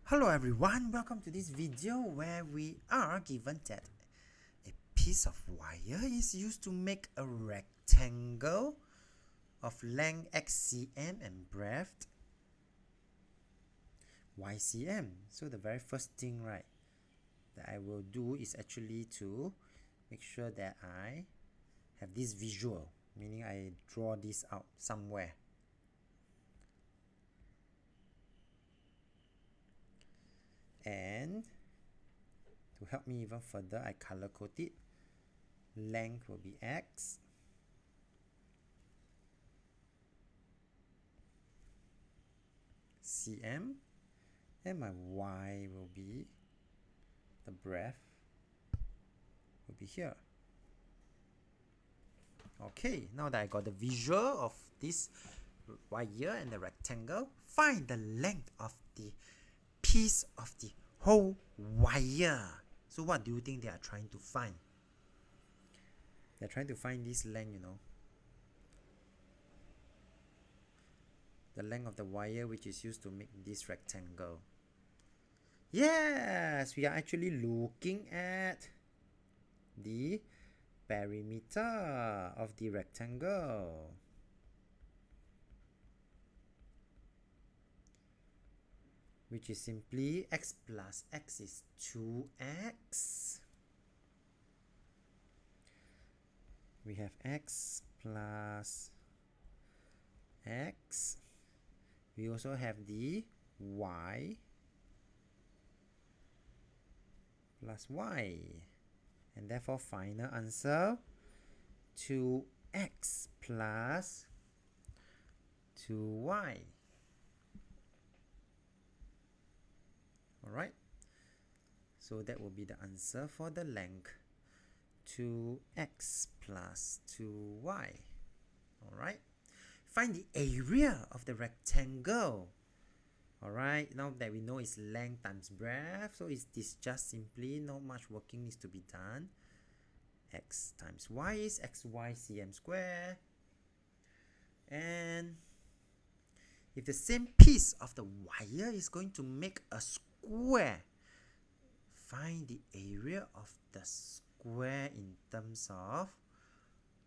Hello everyone, welcome to this video where we are given that a piece of wire is used to make a rectangle of length x cm and breadth y cm. So the very first thing that I will do is actually to make sure that I have this visual, meaning I draw this out somewhere. And to help me even further, I color code it. Length will be x, cm, and my y will be the breadth will be here. Okay, now that I got the visual of this wire and the rectangle, find the length of the piece of the whole wire. So what do you think they are trying to find? They're trying to find this length, the length of the wire which is used to make this rectangle. Yes, we are actually looking at the perimeter of the rectangle. Which is simply x plus x is 2x. We have x plus x. We also have the y plus y. And therefore final answer 2x plus 2y. Alright, so that will be the answer for the length 2x plus 2y. Alright, find the area of the rectangle. Alright, now that we know it's length times breadth, so is this just simply not much working needs to be done. X times y is xy cm square. And if the same piece of the wire is going to make a square, find the area of the square in terms of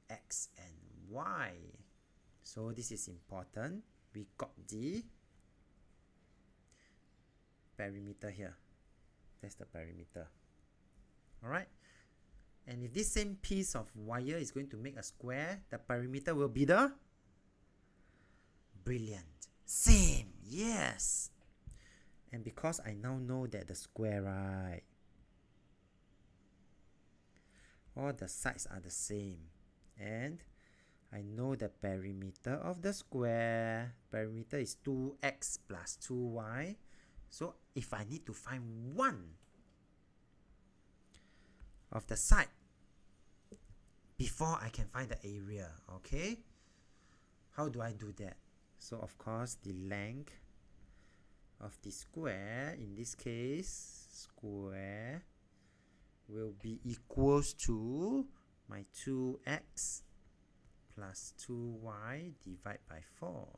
x and y. So this is important. We got the perimeter here. That's the perimeter. Alright. And if this same piece of wire is going to make a square, the perimeter will be the brilliant. Same. Yes. And because I now know that the square, all the sides are the same, and I know the perimeter of the square. Perimeter is 2x plus 2y. So if I need to find one of the side before I can find the area, okay? How do I do that? So of course the length of the square, in this case square, will be equals to my 2x plus 2y divided by 4.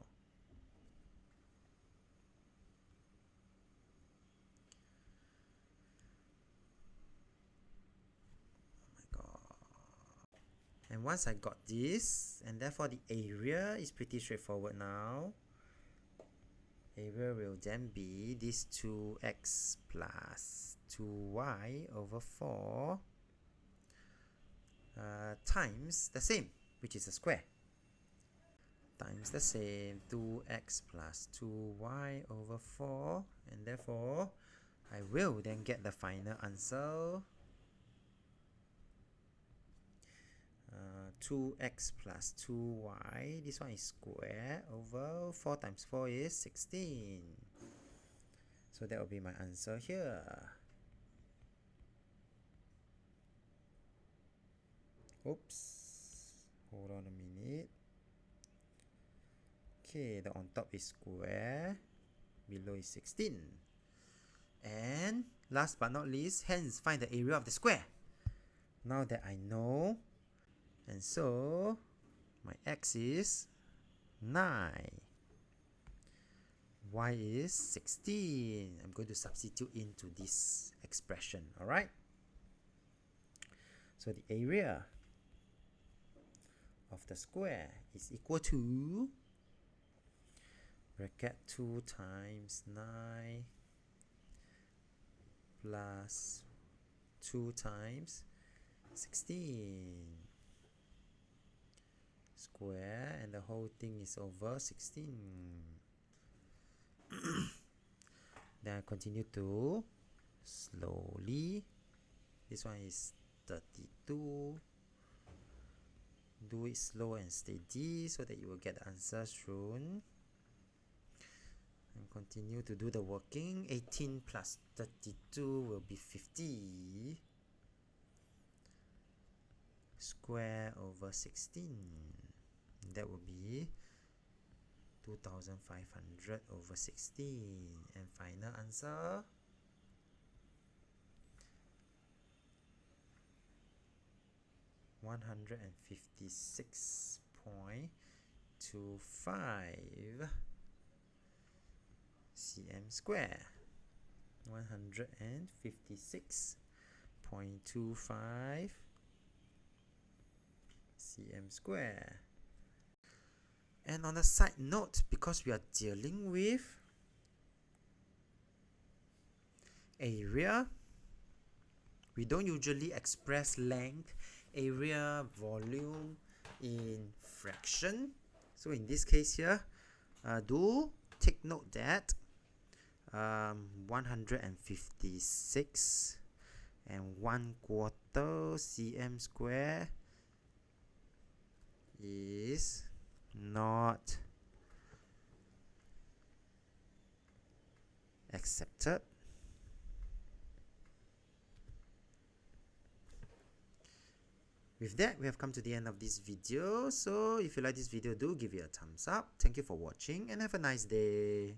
And once I got this, and therefore the area is pretty straightforward now. Area will then be this 2x plus 2y over 4 times the same, which is a square, times the same 2x plus 2y over 4, and therefore I will then get the final answer 2x plus 2y, this one is square, over 4 times 4 is 16. So that will be my answer here. Oops, hold on a minute. Okay, the on top is square, below is 16. And last but not least, hence find the area of the square. Now that I know, and so my x is 9. y is 16. I'm going to substitute into this expression, all right? So the area of the square is equal to bracket 2 times 9 plus 2 times 16 square, and the whole thing is over 16. Then I continue to slowly. This one is 32. Do it slow and steady so that you will get the answer soon. And continue to do the working. 18 plus 32 will be 50. Square over 16. That will be 2,500 over 16. And final answer, $156.25 cm square. 156.25 cm square. And on a side note, because we are dealing with area, we don't usually express length, area, volume in fraction. So in this case here, do take note that 156 and 1/4 cm square is not accepted. With that, we have come to the end of this video. So if you like this video, do give it a thumbs up. Thank you for watching and have a nice day.